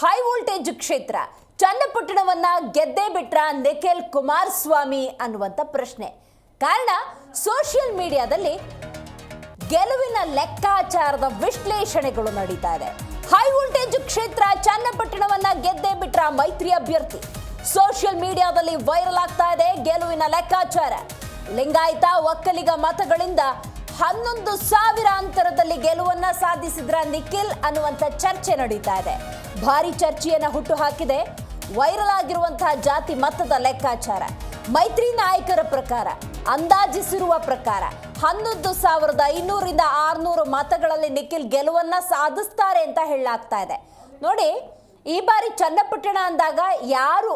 High voltage ಕ್ಷೇತ್ರ ಚನ್ನಪಟ್ಟಣವನ್ನ ಗೆದ್ದೇ ಬಿಟ್ರ ನಿಖಿಲ್ ಕುಮಾರಸ್ವಾಮಿ ಅನ್ನುವಂತ ಪ್ರಶ್ನೆ. ಕಾರಣ ಸೋಷಿಯಲ್ ಮೀಡಿಯಾದಲ್ಲಿ ಗೆಲುವಿನ ಲೆಕ್ಕಾಚಾರದ ವಿಶ್ಲೇಷಣೆಗಳು ನಡೀತಾ ಇದೆ. ಹೈ ವೋಲ್ಟೇಜ್ ಕ್ಷೇತ್ರ ಚನ್ನಪಟ್ಟಣವನ್ನ ಗೆದ್ದೇ ಬಿಟ್ರ ಮೈತ್ರಿ ಅಭ್ಯರ್ಥಿ. ಸೋಷಿಯಲ್ ಮೀಡಿಯಾದಲ್ಲಿ ವೈರಲ್ ಆಗ್ತಾ ಇದೆ ಗೆಲುವಿನ ಲೆಕ್ಕಾಚಾರ. ಲಿಂಗಾಯತ ಒಕ್ಕಲಿಗ ಮತಗಳಿಂದ 11,000 ಅಂತರದಲ್ಲಿ ಗೆಲುವನ್ನ ಸಾಧಿಸಿದ್ರ ನಿಖಿಲ್ ಅನ್ನುವಂತ ಚರ್ಚೆ ನಡೀತಾ ಇದೆ. ಭಾರಿ ಚರ್ಚೆಯನ್ನ ಹುಟ್ಟು ಹಾಕಿದೆ ವೈರಲ್ ಆಗಿರುವಂತಹ ಜಾತಿ ಮತದ ಲೆಕ್ಕಾಚಾರ. ಮೈತ್ರಿ ನಾಯಕರ ಪ್ರಕಾರ ಅಂದಾಜಿಸಿರುವ ಪ್ರಕಾರ 11,500ರಿಂದ 600 ಮತಗಳಲ್ಲಿ ನಿಖಿಲ್ ಗೆಲುವನ್ನ ಸಾಧಿಸ್ತಾರೆ ಅಂತ ಹೇಳಲಾಗ್ತಾ ಇದೆ. ನೋಡಿ, ಈ ಬಾರಿ ಚನ್ನಪಟ್ಟಣ ಅಂದಾಗ ಯಾರು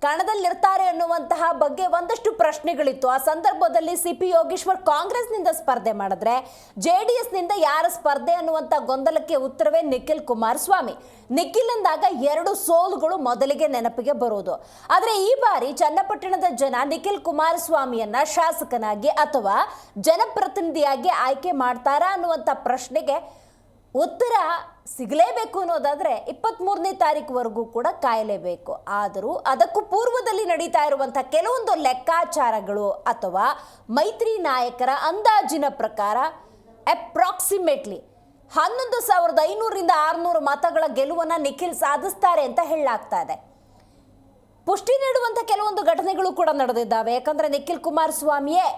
ಕಣದಲ್ಲಿರ್ತಾರೆ ಅನ್ನುವಂತಹ ಬಗ್ಗೆ ಒಂದಷ್ಟು ಪ್ರಶ್ನೆಗಳಿತ್ತು. ಆ ಸಂದರ್ಭದಲ್ಲಿ ಸಿಪಿ ಯೋಗೇಶ್ವರ್ ಕಾಂಗ್ರೆಸ್ನಿಂದ ಸ್ಪರ್ಧೆ ಮಾಡಿದ್ರೆ JDSನಿಂದ ಯಾರ ಸ್ಪರ್ಧೆ ಅನ್ನುವಂಥ ಗೊಂದಲಕ್ಕೆ ಉತ್ತರವೇ ನಿಖಿಲ್ ಕುಮಾರಸ್ವಾಮಿ. ನಿಖಿಲ್ ಅಂದಾಗ 2 ಸೋಲುಗಳು ಮೊದಲಿಗೆ ನೆನಪಿಗೆ ಬರೋದು. ಆದರೆ ಈ ಬಾರಿ ಚನ್ನಪಟ್ಟಣದ ಜನ ನಿಖಿಲ್ ಕುಮಾರಸ್ವಾಮಿಯನ್ನ ಶಾಸಕನಾಗಿ ಅಥವಾ ಜನಪ್ರತಿನಿಧಿಯಾಗಿ ಆಯ್ಕೆ ಮಾಡ್ತಾರಾ ಅನ್ನುವಂಥ ಪ್ರಶ್ನೆಗೆ ಉತ್ತರ ಸಿಗಲೇಬೇಕು ಅನ್ನೋದಾದ್ರೆ 23ನೇ ತಾರೀಕುವರೆಗೂ ಕೂಡ ಕಾಯಲೇಬೇಕು. ಆದರೂ ಅದಕ್ಕೂ ಪೂರ್ವದಲ್ಲಿ ನಡೀತಾ ಇರುವಂತಹ ಕೆಲವೊಂದು ಲೆಕ್ಕಾಚಾರಗಳು ಅಥವಾ ಮೈತ್ರಿ ನಾಯಕರ ಅಂದಾಜಿನ ಪ್ರಕಾರ ಅಪ್ರಾಕ್ಸಿಮೇಟ್ಲಿ 11,500ರಿಂದ 600 ಮತಗಳ ಗೆಲುವನ್ನ ನಿಖಿಲ್ ಸಾಧಿಸ್ತಾರೆ ಅಂತ ಹೇಳಲಾಗ್ತಾ ಇದೆ. ಪುಷ್ಟಿ ನೀಡುವಂಥ ಕೆಲವೊಂದು ಘಟನೆಗಳು ಕೂಡ ನಡೆದಿದ್ದಾವೆ. ಯಾಕಂದ್ರೆ ನಿಖಿಲ್ ಕುಮಾರಸ್ವಾಮಿಯೇ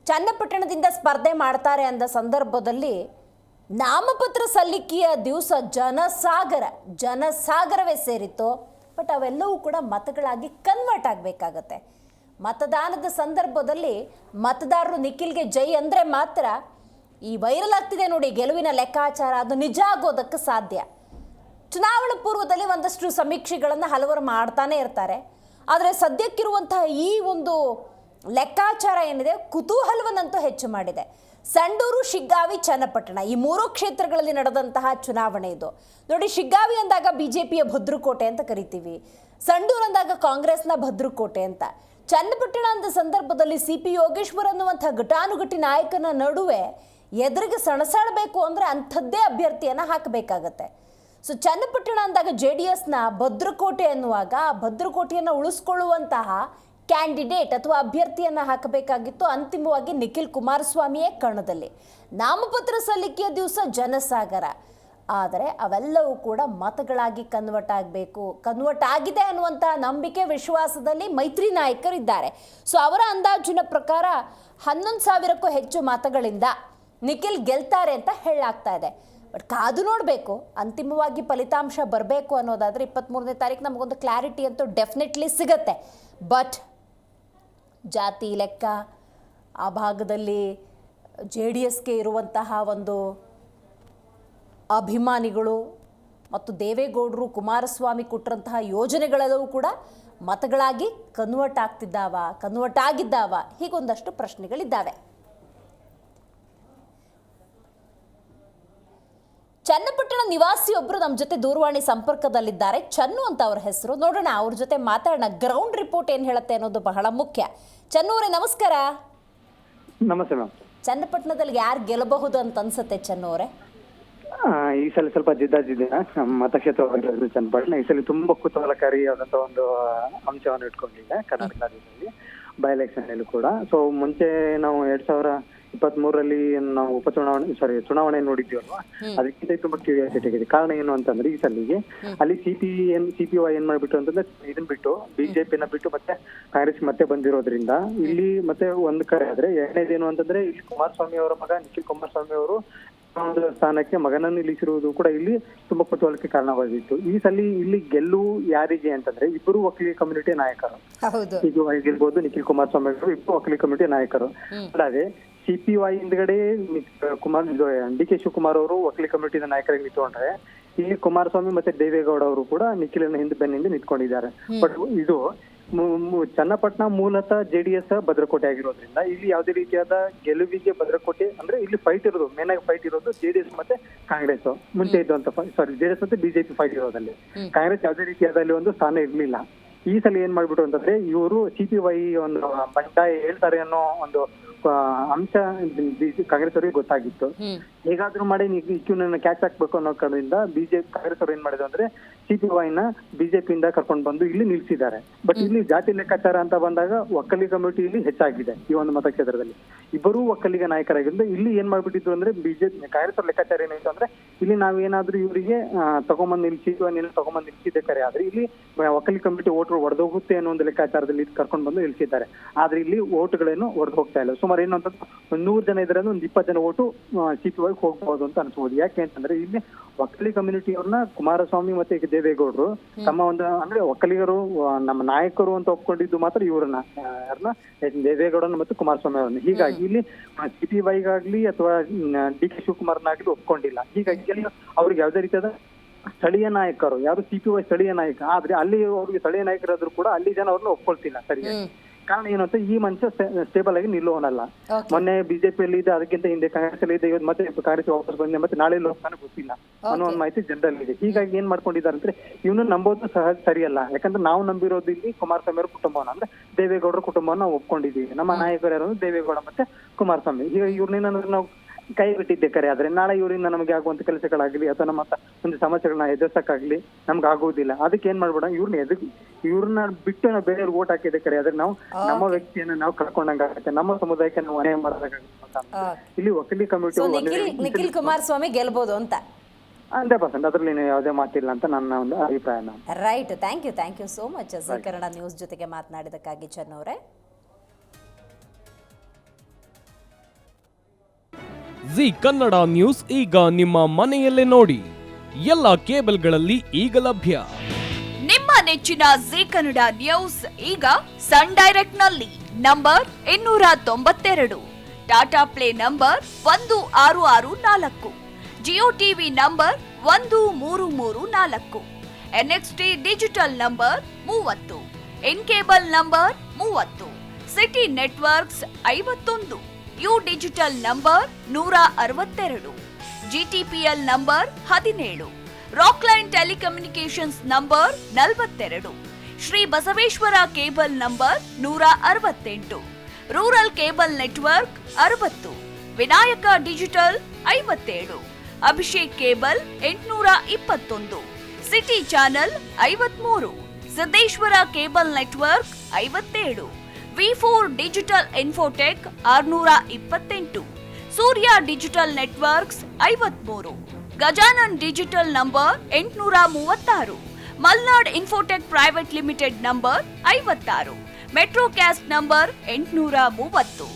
ಚನ್ನಪಟ್ಟಣದಿಂದ ಸ್ಪರ್ಧೆ ಮಾಡ್ತಾರೆ ಅಂದ ಸಂದರ್ಭದಲ್ಲಿ ನಾಮಪತ್ರ ಸಲ್ಲಿಕೆಯ ದಿವಸ ಜನಸಾಗರವೇ ಸೇರಿತ್ತು. ಬಟ್ ಅವೆಲ್ಲವೂ ಕೂಡ ಮತಗಳಾಗಿ ಕನ್ವರ್ಟ್ ಆಗಬೇಕಾಗತ್ತೆ. ಮತದಾನದ ಸಂದರ್ಭದಲ್ಲಿ ಮತದಾರರು ನಿಖಿಲ್ಗೆ ಜೈ ಅಂದರೆ ಮಾತ್ರ ಈ ವೈರಲ್ ಆಗ್ತಿದೆ ನೋಡಿ ಗೆಲುವಿನ ಲೆಕ್ಕಾಚಾರ ಅದು ನಿಜ ಆಗೋದಕ್ಕೆ ಸಾಧ್ಯ. ಚುನಾವಣಾ ಪೂರ್ವದಲ್ಲಿ ಒಂದಷ್ಟು ಸಮೀಕ್ಷೆಗಳನ್ನು ಹಲವರು ಮಾಡ್ತಾನೆ ಇರ್ತಾರೆ. ಆದರೆ ಸದ್ಯಕ್ಕಿರುವಂತಹ ಈ ಒಂದು ಲೆಕ್ಕಾಚಾರ ಏನಿದೆ ಕುತೂಹಲವನ್ನಂತೂ ಹೆಚ್ಚು ಮಾಡಿದೆ. ಸಂಡೂರು, ಶಿಗ್ಗಾವಿ, ಚನ್ನಪಟ್ಟಣ ಈ 3 ಕ್ಷೇತ್ರಗಳಲ್ಲಿ ನಡೆದಂತಹ ಚುನಾವಣೆ ಇದು. ನೋಡಿ, ಶಿಗ್ಗಾವಿ ಅಂದಾಗ BJPಯ ಭದ್ರಕೋಟೆ ಅಂತ ಕರಿತೀವಿ, ಸಂಡೂರು ಅಂದಾಗ ಕಾಂಗ್ರೆಸ್ನ ಭದ್ರಕೋಟೆ ಅಂತ. ಚನ್ನಪಟ್ಟಣ ಅಂದ ಸಂದರ್ಭದಲ್ಲಿ ಸಿಪಿ ಯೋಗೇಶ್ವರ್ ಅನ್ನುವಂಥ ಘಟಾನುಘಟಿ ನಾಯಕನ ನಡುವೆ ಎದುರಿಗೆ ಸಣಸಾಡಬೇಕು ಅಂದರೆ ಅಂಥದ್ದೇ ಅಭ್ಯರ್ಥಿಯನ್ನು ಹಾಕಬೇಕಾಗತ್ತೆ. ಸೊ ಚನ್ನಪಟ್ಟಣ ಅಂದಾಗ JDSನ ಭದ್ರಕೋಟೆ ಅನ್ನುವಾಗ ಆ ಭದ್ರಕೋಟೆಯನ್ನು ಉಳಿಸ್ಕೊಳ್ಳುವಂತಹ ಕ್ಯಾಂಡಿಡೇಟ್ ಅಥವಾ ಅಭ್ಯರ್ಥಿಯನ್ನು ಹಾಕಬೇಕಾಗಿತ್ತು. ಅಂತಿಮವಾಗಿ ನಿಖಿಲ್ ಕುಮಾರಸ್ವಾಮಿಯೇ ಕಣದಲ್ಲಿ. ನಾಮಪತ್ರ ಸಲ್ಲಿಕೆಯ ದಿವಸ ಜನಸಾಗರ. ಆದರೆ ಅವೆಲ್ಲವೂ ಕೂಡ ಮತಗಳಾಗಿ ಕನ್ವರ್ಟ್ ಆಗಿದೆ ಅನ್ನುವಂಥ ನಂಬಿಕೆ ವಿಶ್ವಾಸದಲ್ಲಿ ಮೈತ್ರಿ ನಾಯಕರಿದ್ದಾರೆ. ಸೊ ಅವರ ಅಂದಾಜಿನ ಪ್ರಕಾರ 11,000ಕ್ಕೂ ಹೆಚ್ಚು ಮತಗಳಿಂದ ನಿಖಿಲ್ ಗೆಲ್ತಾರೆ ಅಂತ ಹೇಳಲಾಗ್ತಾ ಇದೆ. ಬಟ್ ಕಾದು ನೋಡಬೇಕು. ಅಂತಿಮವಾಗಿ ಫಲಿತಾಂಶ ಬರಬೇಕು ಅನ್ನೋದಾದರೆ 23ನೇ ತಾರೀಕು ನಮಗೊಂದು ಕ್ಲಾರಿಟಿ ಅಂತೂ ಡೆಫಿನೆಟ್ಲಿ ಸಿಗುತ್ತೆ. ಬಟ್ ಜಾತಿ ಲೆಕ್ಕ ಆ ಭಾಗದಲ್ಲಿ JDSಗೆ ಇರುವಂತಹ ಒಂದು ಅಭಿಮಾನಿಗಳು ಮತ್ತು ದೇವೇಗೌಡರು ಕುಮಾರಸ್ವಾಮಿ ಕೊಟ್ಟರಂತಹ ಯೋಜನೆಗಳೆಲ್ಲವೂ ಕೂಡ ಮತಗಳಾಗಿ ಕನ್ವರ್ಟ್ ಆಗಿದ್ದಾವ ಹೀಗೊಂದಷ್ಟು ಪ್ರಶ್ನೆಗಳಿದ್ದಾವೆ. ಚನ್ನಪಟ್ಟಣ ನಿವಾಸಿಯೊಬ್ಬರು ನಮ್ಮ ಜೊತೆ ದೂರವಾಣಿ ಸಂಪರ್ಕದಲ್ಲಿದ್ದಾರೆ. ಚನ್ನು ಅಂತ ಅವ್ರ ಹೆಸರು. ನೋಡೋಣ ಅವ್ರ ಜೊತೆ ಮಾತಾಡೋಣ. ಗ್ರೌಂಡ್ ರಿಪೋರ್ಟ್ ಏನು ಹೇಳುತ್ತೆ ಅನ್ನೋದು ಬಹಳ ಮುಖ್ಯ. ಚನ್ನು ಅವರೇ, ನಮಸ್ಕಾರ. ನಮಸ್ತೆ ಮ್ಯಾಮ್. ಚನ್ನಪಟ್ಟಣದಲ್ಲಿ ಯಾರು ಗೆಲ್ಲಬಹುದು ಅಂತ ಅನ್ಸುತ್ತೆ ಚನ್ನು ಅವರೇ? ಈ ಸಲ ಸ್ವಲ್ಪ ಜಿದ್ದಾಜಿದ್ದಿನ ಮತಕ್ಷೇತ್ರ ಚನ್ನಪಟ್ಟಣ ಈ ಸಲ ತುಂಬಾ ಕುತೂಹಲಕಾರಿಯಾದಂತಹ ಒಂದು ಅಂಶವನ್ನು ಇಟ್ಕೊಂಡಿದೆ ಕರ್ನಾಟಕ ರಾಜ್ಯದಲ್ಲಿ ಬೈ ಎಲೆಕ್ಷನ್ ಅಲ್ಲಿ ಕೂಡ. ಸೊ ಮುಂಚೆ ನಾವು 2023ರಲ್ಲಿ ನಾವು ಚುನಾವಣೆ ನೋಡಿದ್ದೀವಲ್ವಾ, ಅದಕ್ಕಿಂತ ತುಂಬಾ ಕ್ಯೂರಿಯಾಸಿಟಿ ಇದೆ. ಕಾರಣ ಏನು ಅಂತಂದ್ರೆ ಈ ಸಲಿಗೆ ಅಲ್ಲಿ CPY ಏನ್ ಮಾಡ್ಬಿಟ್ಟು ಅಂತಂದ್ರೆ ಇದನ್ ಬಿಟ್ಟು BJPನ ಬಿಟ್ಟು ಮತ್ತೆ ಕಾಂಗ್ರೆಸ್ ಮತ್ತೆ ಬಂದಿರೋದ್ರಿಂದ ಇಲ್ಲಿ ಮತ್ತೆ ಒಂದ್ ಕಡೆ ಆದ್ರೆ ಎರಡನೇದೇನು ಅಂತಂದ್ರೆ ಇಲ್ಲಿ ಕುಮಾರಸ್ವಾಮಿ ಅವರ ಮಗ ನಿಖಿಲ್ ಕುಮಾರಸ್ವಾಮಿ ಅವರು ಒಂದು ಸ್ಥಾನಕ್ಕೆ ಮಗನನ್ನು ನಿಲ್ಲಿಸಿರುವುದು ಕೂಡ ಇಲ್ಲಿ ತುಂಬಾ ಕುತೂಹಲಕ್ಕೆ ಕಾರಣವಾಗಿತ್ತು. ಈ ಸಲ ಇಲ್ಲಿ ಗೆಲ್ಲುವು ಯಾರಿಗೆ ಅಂತಂದ್ರೆ ಇಬ್ಬರು ಒಕ್ಕಲಿಗ ಕಮ್ಯುನಿಟಿ ನಾಯಕರು, CPY ಗಿರ್ಬೋದು ನಿಖಿಲ್ ಕುಮಾರಸ್ವಾಮಿ ಅವರು ಇಬ್ಬರು ಒಕ್ಕಲಿಗ ಕಮ್ಯುನಿಟಿ ನಾಯಕರು. ಅಲ್ಲದೆ CPY ಹಿಂದ್ಗಡೆ DK ಶಿವಕುಮಾರ್ ಅವರು ಒಕ್ಕಲಿಗ ಕಮ್ಯುನಿಟಿಯ ನಾಯಕರಾಗಿ ನಿಂತ್ಕೊಂಡ್ರೆ ಇಲ್ಲಿ ಕುಮಾರಸ್ವಾಮಿ ಮತ್ತೆ ದೇವೇಗೌಡ ಅವರು ಕೂಡ ನಿಖಿಲನ ಬೆನ್ನಿಂದ ನಿಂತ್ಕೊಂಡಿದ್ದಾರೆ. ಬಟ್ ಇದು ಚನ್ನಪಟ್ಟಣ ಮೂಲತಃ JDS ಭದ್ರಕೋಟೆ ಆಗಿರೋದ್ರಿಂದ ಇಲ್ಲಿ ಯಾವುದೇ ರೀತಿಯಾದ ಗೆಲುವಿಗೆ ಭದ್ರಕೋಟೆ ಅಂದ್ರೆ ಇಲ್ಲಿ ಫೈಟ್ ಇರೋದು ಮೇನ್ ಆಗಿ ಫೈಟ್ ಇರೋದು JDS ಮತ್ತೆ ಕಾಂಗ್ರೆಸ್ ಮುಂಚೆ ಇದ್ದಂತ JDS ಮತ್ತೆ BJP ಫೈಟ್ ಇರೋದಲ್ಲಿ ಕಾಂಗ್ರೆಸ್ ಯಾವುದೇ ರೀತಿಯಾದ ಅಲ್ಲಿ ಒಂದು ಸ್ಥಾನ ಇರ್ಲಿಲ್ಲ. ಈ ಸಲ ಏನ್ ಮಾಡ್ಬಿಟ್ಟು ಅಂತಂದ್ರೆ ಇವರು CPY ಒಂದು ಬಂಡಾಯ ಹೇಳ್ತಾರೆ ಅನ್ನೋ ಒಂದು ಅಂಶ ಕಾಂಗ್ರೆಸ್ ಅವರಿಗೆ ಗೊತ್ತಾಗಿತ್ತು. ಹೇಗಾದ್ರೂ ಮಾಡಿ ಇಕ್ಯೂನ ಕ್ಯಾಚ್ ಹಾಕ್ಬೇಕು ಅನ್ನೋ ಕಡೆಯಿಂದ ಬಿಜೆಪಿ ಕಾಂಗ್ರೆಸ್ ಅವರು ಏನ್ ಮಾಡಿದ್ರು ಅಂದ್ರೆ CPI ನ ಬಿಜೆಪಿಯಿಂದ ಕರ್ಕೊಂಡು ಬಂದು ಇಲ್ಲಿ ನಿಲ್ಸಿದ್ದಾರೆ. ಬಟ್ ಇಲ್ಲಿ ಜಾತಿ ಲೆಕ್ಕಾಚಾರ ಅಂತ ಬಂದಾಗ ಒಕ್ಕಲಿಗ ಕಮ್ಯುನಿಟಿ ಇಲ್ಲಿ ಹೆಚ್ಚಾಗಿದೆ ಈ ಒಂದು ಮತಕ್ಷೇತ್ರದಲ್ಲಿ. ಇಬ್ಬರೂ ಒಕ್ಕಲಿಗ ನಾಯಕರಾಗಿದ್ದು ಇಲ್ಲಿ ಏನ್ ಮಾಡ್ಬಿಟ್ಟಿದ್ರು ಅಂದ್ರೆ ಬಿಜೆಪಿ ಕಾಂಗ್ರೆಸ್ ಅವ್ರ ಲೆಕ್ಕಾಚಾರ ಏನಾಯ್ತು ಅಂದ್ರೆ ಇಲ್ಲಿ ನಾವೇನಾದ್ರೂ ಇವರಿಗೆ ತಗೊಂಬಂದ್ ನಿಲ್ಸಿ ತಗೊಂಬಂದ್ ನಿಲ್ಸಿದ್ದೆ ಕರೆ ಆದ್ರೆ ಇಲ್ಲಿ ಒಕ್ಕಲಿಗ ಕಮ್ಯುನಿಟಿ ಓಟ್ ಹೊಡೆದೋಗುತ್ತೆ ಅನ್ನೋ ಒಂದು ಲೆಕ್ಕಾಚಾರದಲ್ಲಿ ಕರ್ಕೊಂಡು ಬಂದು ನಿಲ್ಸಿದ್ದಾರೆ. ಆದ್ರೆ ಇಲ್ಲಿ ಓಟ್ಗಳೇನು ಹೊಡೆದು ಹೋಗ್ತಾ ಇಲ್ಲ. ಸುಮಾರು ಏನು ಅಂತ 100 ಜನ ಇದ್ರೆ ಒಂದು 20 ಜನ ಓಟು CPI ಹೋಗ್ಬಹುದು ಅಂತ ಅನ್ಸ್ಬೋದು. ಯಾಕೆ ಅಂತಂದ್ರೆ ಇಲ್ಲಿ ಒಕ್ಕಲಿಗ ಕಮ್ಯುನಿಟಿ ಅವ್ರನ್ನ ಕುಮಾರಸ್ವಾಮಿ ಮತ್ತೆ ದೇವೇಗೌಡರು ತಮ್ಮ ಒಂದು ಅಂದ್ರೆ ಒಕ್ಕಲಿಗರು ನಮ್ಮ ನಾಯಕರು ಅಂತ ಒಪ್ಕೊಂಡಿದ್ದು ಮಾತ್ರ ಇವ್ರನ್ನ ಯಾರನ್ನ ದೇವೇಗೌಡನ ಮತ್ತು ಕುಮಾರಸ್ವಾಮಿ ಅವ್ರನ್ನ. ಹೀಗಾಗಿ ಇಲ್ಲಿ CPIಗಾಗ್ಲಿ ಅಥವಾ DK ಶಿವಕುಮಾರ್ನಾಗ್ಲಿ ಒಪ್ಕೊಂಡಿಲ್ಲ. ಹೀಗಾಗಿ ಅವ್ರಿಗೆ ಯಾವುದೇ ರೀತಿಯಾದ ಸ್ಥಳೀಯ ನಾಯಕರು ಯಾರು CPI ಸ್ಥಳೀಯ ನಾಯಕ ಆದ್ರೆ ಅಲ್ಲಿ ಅವ್ರಿಗೆ ಸ್ಥಳೀಯ ನಾಯಕರಾದ್ರೂ ಕೂಡ ಅಲ್ಲಿ ಜನ ಅವ್ರನ್ನ ಒಪ್ಕೊಳ್ತಿಲ್ಲ ಸರಿಯಾಗಿ. ಕಾರಣ ಏನು ಅಂತ ಈ ಮನುಷ್ಯ ಸ್ಟೇಬಲ್ ಆಗಿ ನಿಲ್ಲುವನಲ್ಲ. ಮೊನ್ನೆ ಬಿಜೆಪಿಯಲ್ಲಿ ಇದೆ, ಅದಕ್ಕಿಂತ ಹಿಂದೆ ಕಾಂಗ್ರೆಸ್ ಅಲ್ಲಿ ಇದೆ, ಇವತ್ತು ಮತ್ತೆ ಕಾಂಗ್ರೆಸ್ ವಾಪಸ್ ಬಂದೆ, ಮತ್ತೆ ನಾಳೆ ಹೋಗ್ತಾನೆ ಗೊತ್ತಿಲ್ಲ ಅನ್ನೋ ಒಂದು ಮಾಹಿತಿ ಜನರಲ್ಲಿ ಇದೆ. ಹೀಗಾಗಿ ಏನ್ ಮಾಡ್ಕೊಂಡಿದ್ದಾರೆ ಅಂದ್ರೆ ಇವನು ನಂಬೋದು ಸಹಜ ಸರಿಯಲ್ಲ. ಯಾಕಂದ್ರೆ ನಾವು ನಂಬಿರೋದು ಇಲ್ಲಿ ಕುಮಾರಸ್ವಾಮಿ ಅವರ ಕುಟುಂಬವನ್ನ ಅಂದ್ರೆ ದೇವೇಗೌಡರ ಕುಟುಂಬವನ್ನ ಒಪ್ಕೊಂಡಿದೀವಿ. ನಮ್ಮ ನಾಯಕರು ಯಾರು ದೇವೇಗೌಡ ಮತ್ತೆ ಕುಮಾರಸ್ವಾಮಿ. ಈಗ ಇವ್ರನ್ನೇನಾದ್ರೂ ನಾವು ಕೈ ಬಿಟ್ಟಿದ್ದೆ ಕರೆ ಆದ್ರೆ ನಾಳೆ ಇವರಿಂದ ನಮಗೆ ಆಗುವಂತ ಕೆಲಸಗಳಾಗ್ಲಿ ಅಥವಾ ನಮ್ಮ ಒಂದು ಸಮಸ್ಯೆಗಳನ್ನ ಎದುರಿಸಕ್ಕಾಗ್ಲಿ ನಮ್ಗೆ ಆಗುವುದಿಲ್ಲ. ಅದಕ್ಕೆ ಏನ್ ಮಾಡ್ಬೇಡ, ಇವ್ರನ್ನ ಬಿಟ್ಟು ನಾವು ಬೇರೆಯವ್ರು ಓಟ್ ಹಾಕಿದೆ ಕರೆ ಆದ್ರೆ ನಾವು ನಮ್ಮ ವ್ಯಕ್ತಿಯನ್ನ ನಾವು ಕಳ್ಕೊಂಡಂಗಾಗುತ್ತೆ, ನಮ್ಮ ಸಮುದಾಯಕ್ಕೆ ನಾವು ಅನ್ಯಾಯ ಮಾಡೋದಾಗುತ್ತೆ. ಇಲ್ಲಿ ಒಕ್ಕಲಿ ಕಮ್ಯುನಿಟಿ ನಿಖಿಲ್ ಕುಮಾರಸ್ವಾಮಿ ಗೆಲ್ಬಹುದು ಅಂತ 100% ಅದ್ರಲ್ಲಿ ಯಾವುದೇ ಮಾತಿಲ್ಲ ಅಂತ ನನ್ನ ಒಂದು ಅಭಿಪ್ರಾಯ. Right, thank you so much Zee Kannada news ಜೊತೆಗೆ ಮಾತನಾಡಿದಕ್ಕಾಗಿ ಚನ್ನವರೇ. ಜಿ ಕನ್ನಡ ನ್ಯೂಸ್ ಈಗ ನಿಮ್ಮ ಮನೆಯಲ್ಲೇ ನೋಡಿ, ಎಲ್ಲ ಕೇಬಲ್ಗಳಲ್ಲಿ ಈಗ ಲಭ್ಯ. ನಿಮ್ಮ ನೆಚ್ಚಿನ ಜಿ ಕನ್ನಡ ನ್ಯೂಸ್ ಈಗ ಸನ್ ಡೈರೆಕ್ಟ್ ನಲ್ಲಿ number 292, Tata play number 1664, Jio TV number 1334, NXT digital number 30, in cable number 30, city networks 51, U digital number 162, GTPL number 17, Rockline telecommunications number 42, Shri Basaveshwara cable number 168, rural cable network 60, Vinayaka digital 57, Abhishek cable 821, city channel 53, Siddeshwara cable network 57, V4 digital Infotech 628, Surya digital networks 53, Gajanan digital number 836, Malnad Infotech private limited number 56, Metrocast number 830,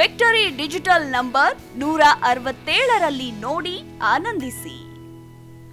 Victory Digital number 167ರಲ್ಲಿ ನೋಡಿ ಆನಂದಿಸಿ.